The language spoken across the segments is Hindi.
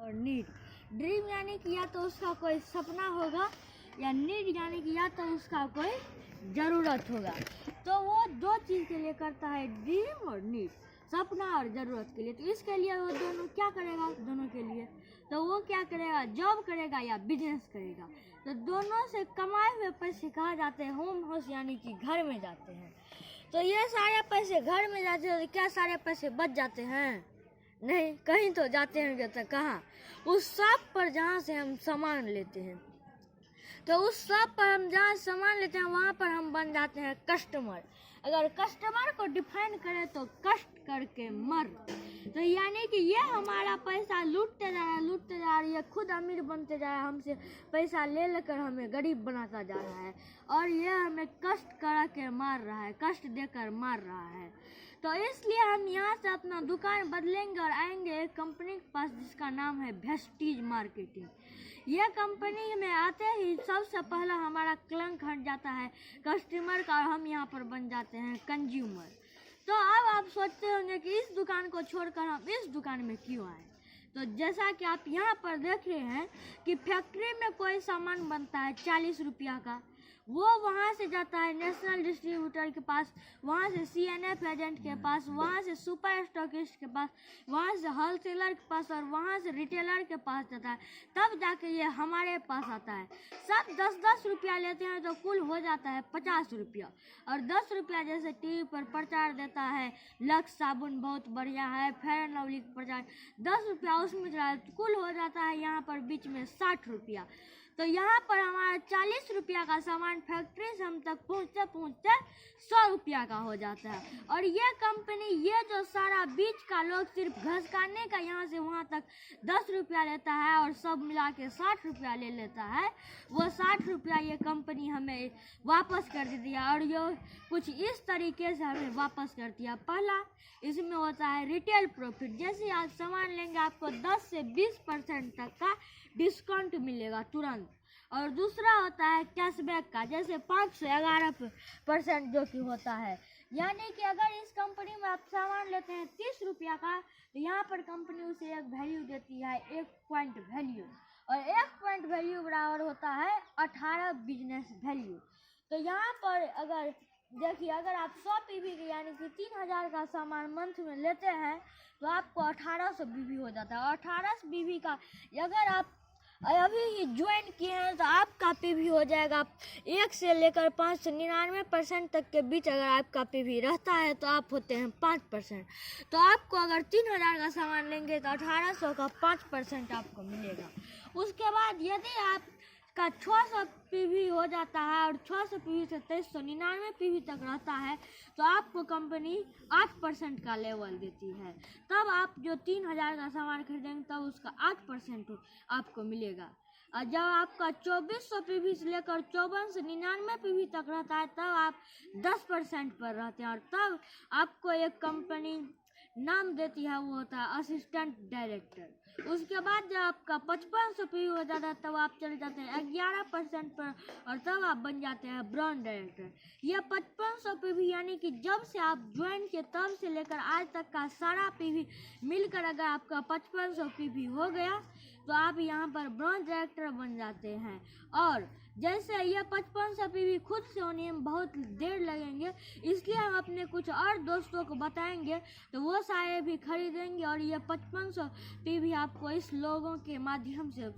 और नीड। ड्रीम यानी कि या तो उसका कोई सपना होगा, या नीड यानी कि या तो उसका कोई ज़रूरत होगा। तो वो दो चीज़ के लिए करता है, ड्रीम और नीड, सपना और ज़रूरत के लिए। तो इसके लिए वो दोनों क्या करेगा, दोनों के लिए तो वो क्या करेगा, जॉब करेगा या बिजनेस करेगा। तो दोनों से कमाए हुए पैसे कहाँ जाते हैं, होम हाउस यानी कि घर में जाते हैं। तो ये सारे पैसे घर में जाते हैं, तो क्या सारे पैसे बच जाते हैं? नहीं, कहीं तो जाते हैं। तो कहाँ? उस शॉप पर जहाँ से हम सामान लेते हैं। तो उस शॉप पर हम जहाँ सामान लेते हैं वहाँ पर हम बन जाते हैं कस्टमर। अगर कस्टमर को डिफाइन करें तो कष्ट करके मर। तो यानी कि ये हमारा पैसा लूटते जा रहा है, लूटते जा रहा है, ये खुद अमीर बनते जा रहा है, हमसे पैसा ले लेकर हमें गरीब बनाता जा रहा है, और ये हमें कष्ट करा के मार रहा है, कष्ट देकर मार रहा है। तो इसलिए हम यहाँ से अपना दुकान बदलेंगे और आएंगे एक कंपनी के पास जिसका नाम है वेस्टीज मार्केटिंग। यह कंपनी में आते ही सबसे पहला हमारा कलंक हट जाता है कस्टमर का, और हम यहाँ पर बन जाते हैं कंज्यूमर। तो अब आप सोचते होंगे कि इस दुकान को छोड़कर हम इस दुकान में क्यों आए। तो जैसा कि आप यहाँ पर देख रहे हैं कि फैक्ट्री में कोई सामान बनता है 40 रुपया का, वो वहाँ से जाता है नेशनल डिस्ट्रीब्यूटर के पास, वहाँ से CNF एजेंट के पास, वहाँ से सुपर स्टॉकिस्ट के पास, वहाँ से होलसेलर के पास, और वहाँ से रिटेलर के पास जाता है, तब जाके ये हमारे पास आता है। सब 10-10 रुपया लेते हैं तो कुल हो जाता है 50 रुपया। और 10 रुपया जैसे टीवी पर प्रचार देता है लक्स साबुन बहुत बढ़िया है, फेयर एंड लवली का प्रचार, 10 रुपया उसमें चला, कुल हो जाता है यहाँ पर बीच में 60 रुपया। तो यहाँ पर हमारा 40 रुपया का सामान फैक्ट्री से हम तक पहुँचते पहुँचते 100 रुपया का हो जाता है। और ये कंपनी, ये जो सारा बीच का लोग सिर्फ घसकाने का यहाँ से वहाँ तक 10 रुपया लेता है और सब मिला के 60 रुपया ले लेता है, वो 60 रुपया ये कंपनी हमें वापस कर देती है। और ये कुछ इस तरीके से हमें वापस करती है। पहला इसमें होता है रिटेल प्रॉफिट, जैसे आप सामान लेंगे आपको 10 से 20% तक का डिस्काउंट मिलेगा तुरंत। और दूसरा होता है कैशबैक का, जैसे 5 से 11% जो कि होता है। यानी कि अगर इस कंपनी में आप सामान लेते हैं 30 रुपया का, तो यहाँ पर कंपनी उसे एक वैल्यू देती है, 1 पॉइंट वैल्यू, और 1 पॉइंट वैल्यू बराबर होता है 18 बिजनेस वैल्यू। तो यहाँ पर अगर देखिए, अगर आप 100 पीवी के यानी कि 3000 का सामान मंथ में लेते हैं तो आपको 1800 बीवी हो जाता है। और 1800 बीवी का अगर आप अभी ही ज्वाइन किए हैं तो आपका पीवी हो जाएगा 1 से लेकर 5 से 99% तक के बीच। अगर आपका पीवी रहता है तो आप होते हैं 5%। तो आपको अगर 3000 का सामान लेंगे तो 1800 का 5% आपको मिलेगा। उसके बाद यदि आप का 600 पीवी हो जाता है और 600 पीवी से 2399 पीवी तक रहता है, तो आपको कंपनी 8% का लेवल देती है। तब आप जो 3000 का सामान खरीदेंगे तब उसका 8% आपको मिलेगा। और जब आपका 2400 पीवी से लेकर 54 से 99 पीवी तक रहता है तब आप 10% पर रहते हैं। और तब आपको एक कंपनी नाम देती है, वो होता है असिस्टेंट डायरेक्टर। उसके बाद जब आपका 5500 पीवी हो जाता है तब आप चले जाते हैं 11% पर, और तब आप बन जाते हैं ब्रांड डायरेक्टर। यह 5500 पीवी यानी कि जब से आप ज्वाइन किए तब से लेकर आज तक का सारा पीवी मिलकर अगर आपका 5500 पीवी हो गया तो आप यहाँ पर ब्रांड डायरेक्टर बन जाते हैं। और जैसे यह 5500 पीवी खुद से होने में बहुत देर लगेंगे, इसलिए हम अपने कुछ और दोस्तों को बताएंगे तो वो सारे भी खरीदेंगे, और ये 5500 पीवी आपको इस लोगों के माध्यम से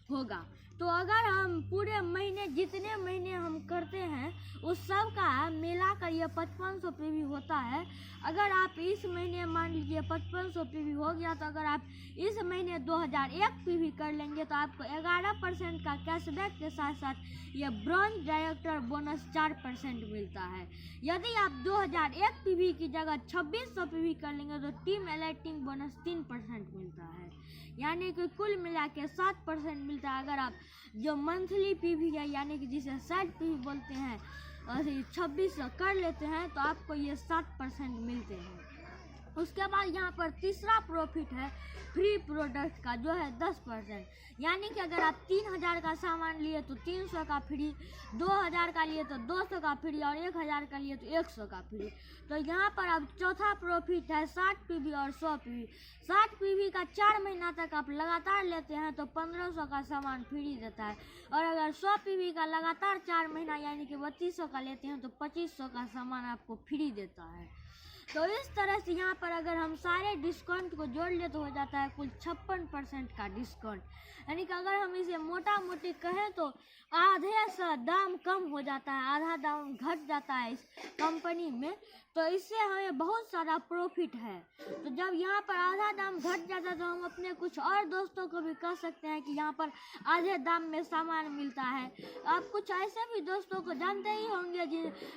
होगा। तो अगर हम पूरे महीने जितने महीने हम करते हैं उस सब का मिला कर ये 5500 पीवी होता है। अगर आप इस महीने मान लीजिए 5500 पीवी हो गया, तो अगर आप इस महीने 2001 पीवी कर लेंगे तो आपको 11% का कैशबैक के साथ साथ ये ब्रांड डायरेक्टर बोनस 4% मिलता है। यदि आप 2001 पीवी की जगह 2600 पीवी कर लेंगे तो टीम एलाइटिंग बोनस 3% मिलता है, यानी कि कुल मिला के 7% मिलता है। अगर आप जो मंथली पीवी है यानी कि जिसे साइड पीवी बोलते हैं, और 2600 कर लेते हैं तो आपको ये 7% मिलते हैं। उसके बाद यहाँ पर तीसरा प्रॉफिट है फ्री प्रोडक्ट का, जो है 10%। यानी कि अगर आप 3000 का सामान लिए तो 300 का फ्री, 2000 का लिए तो 200 का फ्री और 1000 का लिए तो 100 का फ्री। तो यहाँ पर अब चौथा प्रॉफिट है 60 PV और 100 PV। 60 PV का 4 महीना तक आप लगातार लेते हैं तो 1500 का सामान फ्री देता है, और अगर 100 PV का लगातार 4 महीना यानी कि 3200 का लेते हैं तो 2500 का सामान आपको फ्री देता है। तो इस तरह से यहाँ पर अगर हम सारे डिस्काउंट को जोड़ ले तो हो जाता है कुल 56% का डिस्काउंट। यानी कि अगर हम इसे मोटा मोटी कहें तो आधे सा दाम कम हो जाता है, आधा दाम घट जाता है इस कंपनी में। तो इससे हमें बहुत सारा प्रॉफिट है। तो जब यहाँ पर आधा दाम घट जाता है तो हम अपने कुछ और दोस्तों को भी कह सकते हैं कि यहाँ पर आधे दाम में सामान मिलता है। आप कुछ ऐसे भी दोस्तों को जानते ही होंगे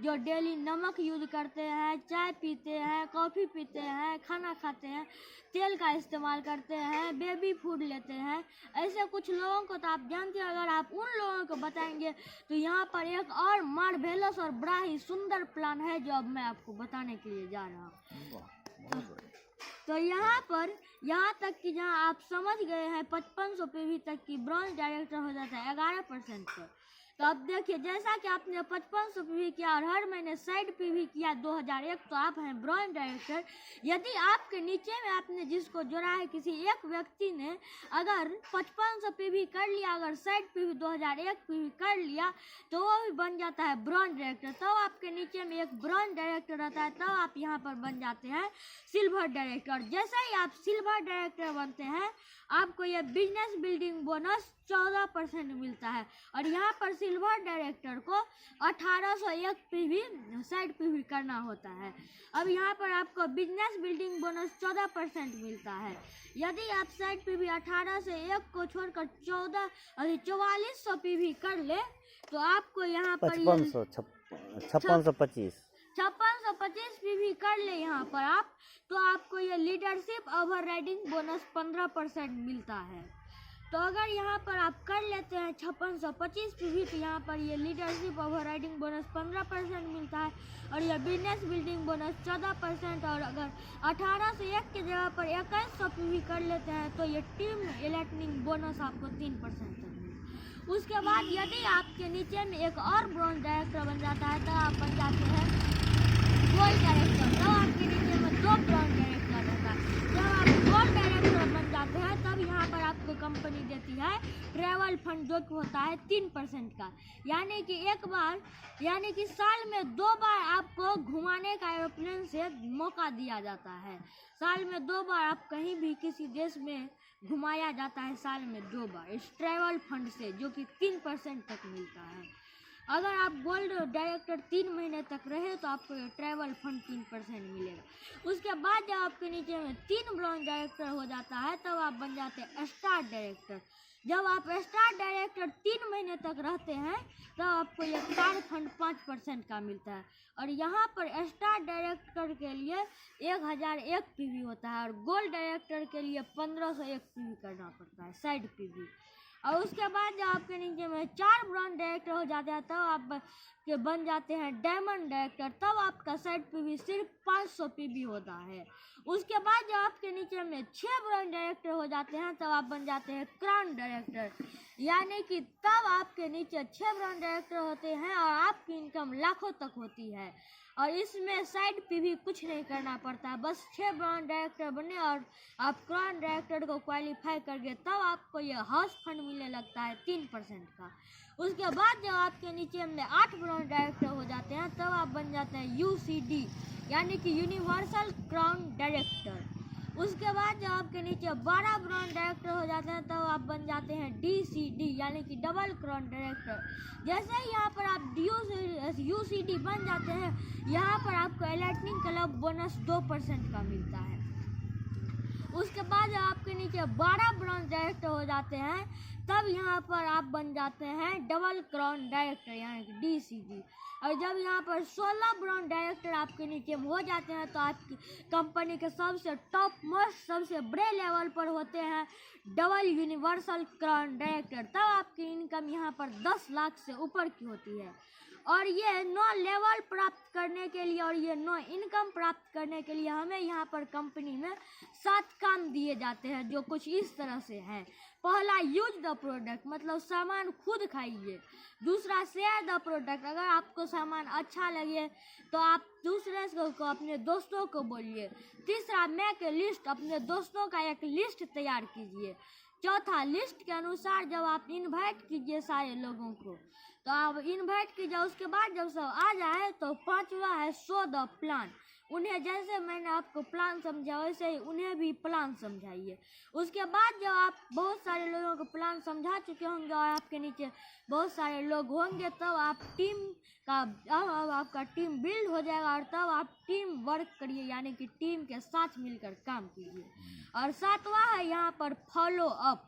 जो डेली नमक यूज करते हैं, चाय पीते हैं, कॉफ़ी पीते हैं, खाना खाते हैं, तेल का इस्तेमाल करते हैं, बेबी फूड लेते हैं। ऐसे कुछ लोगों को तो आप जानते हैं। अगर आप उन लोगों को बताएंगे तो यहाँ पर एक और मार्वेलस और बड़ा ही सुंदर प्लान है जो अब मैं आपको बताने के लिए जा रहा हूँ। तो यहाँ तक कि जहाँ आप समझ गए हैं 5500 PV तक की ब्रॉन्ज डायरेक्टर हो जाता है 11% पर। तो अब देखिए, जैसा कि आपने 5500 PV किया और हर महीने साइड PV किया 2001, तो आप हैं ब्रॉन्ज डायरेक्टर। यदि आपके नीचे में आपने जिसको जोड़ा है किसी एक व्यक्ति ने अगर 5500 PV कर लिया, अगर साइड PV 2001 PV कर लिया, तो वो भी बन जाता है ब्रॉन्ज डायरेक्टर। तो आपके नीचे में एक ब्रॉन्ज डायरेक्टर रहता है, तब आप यहाँ पर बन जाते हैं सिल्वर डायरेक्टर। जैसे ही आप सिल्वर डायरेक्टर बनते हैं आपको ये बिजनेस बिल्डिंग बोनस 14% मिलता है, और यहाँ पर सिल्वर डायरेक्टर को 1801 PV साइड PV करना होता है। अब यहाँ पर आपको बिजनेस बिल्डिंग बोनस 14% मिलता है। यदि आप साइड PV 18 से 1 को छोड़कर 4400 PV कर ले तो आपको यहाँ पर 5625 PV कर ले यहाँ पर आप, तो आपको ये लीडरशिप ओवरराइडिंग बोनस 15% मिलता है। तो अगर यहाँ पर आप कर लेते हैं 5625 PV तो यहाँ पर ये लीडरशिप ओवरराइडिंग बोनस 15% मिलता है, और ये बिजनेस बिल्डिंग बोनस 14%। और अगर 18 से 1 की जगह पर 2100 PV कर लेते हैं तो ये टीम इलेक्ट्रिक बोनस आपको 3% तक मिलता। उसके बाद यदि आपके नीचे में एक और ब्रॉन्ज डायरेक्टर बन जाता है तो आप बन जाते हैं गोल्ड डायरेक्टर। तब आपके नीचे में 2 ब्रॉन्ज डायरेक्टर रहता है। जब आप गोल्ड डायरेक्टर बन जाते हैं तब यहाँ पर आपको कंपनी देती है ट्रैवल फंड, जो कि होता है 3% का। यानी कि साल में 2 बार आपको घुमाने का एरोप्लेन से मौका दिया जाता है। साल में 2 बार आप कहीं भी किसी देश में घुमाया जाता है, साल में 2 बार इस ट्रैवल फंड से, जो कि 3% तक मिलता है। अगर आप गोल्ड डायरेक्टर 3 महीने तक रहे तो आपको ट्रैवल फंड 3% मिलेगा। उसके बाद जब आपके नीचे में 3 ब्रॉन्ज डायरेक्टर हो जाता है तब आप बन जाते हैं स्टार डायरेक्टर। जब आप स्टार डायरेक्टर 3 महीने तक रहते हैं तब आपको ये कार फंड 5% का मिलता है, और यहाँ पर स्टार डायरेक्टर के लिए 1001 PV होता है, और गोल्ड डायरेक्टर के लिए 1501 PV करना पड़ता है साइड PV। और उसके बाद जब आपके नीचे में 4 ब्रॉन्ज डायरेक्टर हो जाते हैं तब आप बन जाते हैं डायमंड डायरेक्टर। तब आपका साइड PV सिर्फ 500 PV होता है। उसके बाद जब आपके नीचे में 6 ब्रॉन्ज डायरेक्टर हो जाते हैं तब आप बन जाते हैं क्राउन डायरेक्टर। यानी कि तब आपके नीचे 6 ब्रॉन्ज डायरेक्टर होते हैं और आपकी इनकम लाखों तक होती है, और इसमें साइड PV कुछ नहीं करना पड़ता है। बस 6 ब्रॉन्ज डायरेक्टर बने और आप क्राउन डायरेक्टर को क्वालिफाई कर गए तब आपको ये हाउस फंड मिलने लगता है 3% का। उसके बाद जब आपके नीचे में 8 ब्रॉन्ज डायरेक्टर हो जाते हैं तब आप बन जाते हैं UCD, यानी कि यूनिवर्सल क्राउन डायरेक्टर। उसके बाद जब आपके नीचे 12 ब्रॉन्ज डायरेक्टर हो जाते हैं तब आप बन जाते हैं DCD, यानी कि डबल क्राउन डायरेक्टर। जैसे ही यहाँ पर आप UCD बन जाते हैं, यहाँ पर आपको इलेक्ट्रिक क्लब बोनस 2% का मिलता है। उसके बाद जब आपके नीचे 12 ब्रॉन्ज डायरेक्टर हो जाते हैं तब यहाँ पर आप बन जाते हैं डबल क्राउन डायरेक्टर, यानी कि DCD। और जब यहाँ पर 16 ब्रॉन्ज डायरेक्टर आपके नीचे में हो जाते हैं तो आपकी कंपनी के सबसे टॉप मोस्ट, सबसे बड़े लेवल पर होते हैं डबल यूनिवर्सल क्राउन डायरेक्टर। तब आपकी इनकम यहाँ पर 10 लाख से ऊपर की होती है। और ये नो लेवल प्राप्त करने के लिए और ये नो इनकम प्राप्त करने के लिए हमें यहाँ पर कंपनी में 7 काम दिए जाते हैं, जो कुछ इस तरह से हैं। पहला, यूज द प्रोडक्ट, मतलब सामान खुद खाइए। दूसरा, शेयर द प्रोडक्ट, अगर आपको सामान अच्छा लगे तो आप दूसरे को अपने दोस्तों को बोलिए। तीसरा, मेक ए लिस्ट, अपने दोस्तों का एक लिस्ट तैयार कीजिए। चौथा, लिस्ट के अनुसार जब आप इनवाइट कीजिए सारे लोगों को, तो आप इनवाइट कीजिए, उसके बाद जब सब आ जाए तो पांचवा है शो द प्लान, उन्हें जैसे मैंने आपको प्लान समझा वैसे ही उन्हें भी प्लान समझाइए। उसके बाद जब आप बहुत सारे लोगों को प्लान समझा चुके होंगे और आपके नीचे बहुत सारे लोग होंगे, तब आप आपका टीम बिल्ड हो जाएगा और तब आप टीम वर्क करिए, यानी कि टीम के साथ मिलकर काम कीजिए। और सातवां है यहाँ पर फॉलो अप,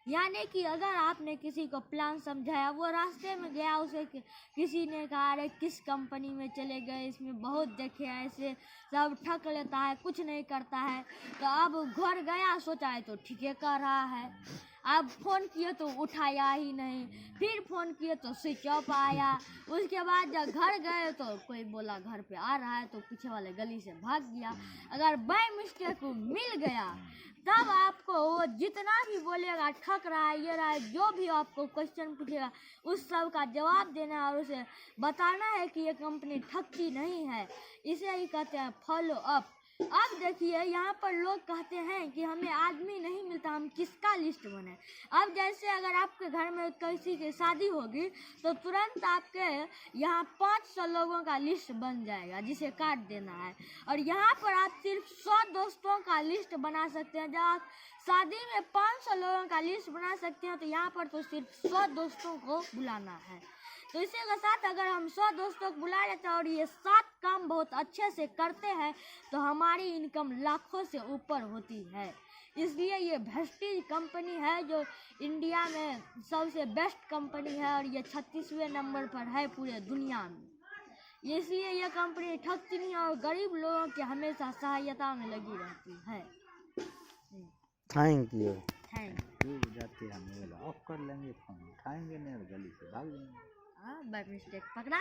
यानी कि अगर आपने किसी को प्लान समझाया, वो रास्ते में गया, उसे किसी ने कहा अरे किस कंपनी में चले गए, इसमें बहुत देखे ऐसे सब ठग लेता है, कुछ नहीं करता है, तो अब घर गया, सोचा है तो ठीक है कर रहा है। अब फ़ोन किए तो उठाया ही नहीं, फिर फ़ोन किए तो स्विच ऑफ आया। उसके बाद जब घर गए तो कोई बोला घर पे आ रहा है, तो पीछे वाले गली से भाग गया। अगर बाय मिस्टेक मिल गया, तब आपको वो जितना भी बोलेगा ठग रहा है, ये रहा है, जो भी आपको क्वेश्चन पूछेगा उस सब का जवाब देना है और उसे बताना है कि ये कंपनी ठगती नहीं है। इसे ही कहते हैं फॉलो अप। अब देखिए यहाँ पर लोग कहते हैं कि हमें आदमी नहीं मिलता, हम किसका लिस्ट बने। अब जैसे अगर आपके घर में किसी की शादी होगी तो तुरंत आपके यहाँ 500 लोगों का लिस्ट बन जाएगा जिसे काट देना है, और यहाँ पर आप सिर्फ 100 दोस्तों का लिस्ट बना सकते हैं। जब आप शादी में 500 लोगों का लिस्ट बना सकते हैं तो यहाँ पर तो सिर्फ 100 दोस्तों को बुलाना है। तो इसी के साथ अगर हम 100 दोस्तों को बुला लेते हैं और ये 7 काम बहुत अच्छे से करते हैं तो हमारी इनकम लाखों से ऊपर होती है। इसलिए ये वेस्टीज कंपनी है जो इंडिया में सबसे बेस्ट कंपनी है और ये 36वें नंबर पर है पूरे दुनिया में। इसलिए ये कंपनी ठगती नहीं और गरीब लोगों की हमेशा सहायता में लगी रहती है। Thank you. थैंक जाते हम ऑफ कर लेंगे, फोन उठाएंगे नहीं और गली से भाग जाएंगे। बाय मिस्टेक पकड़ा।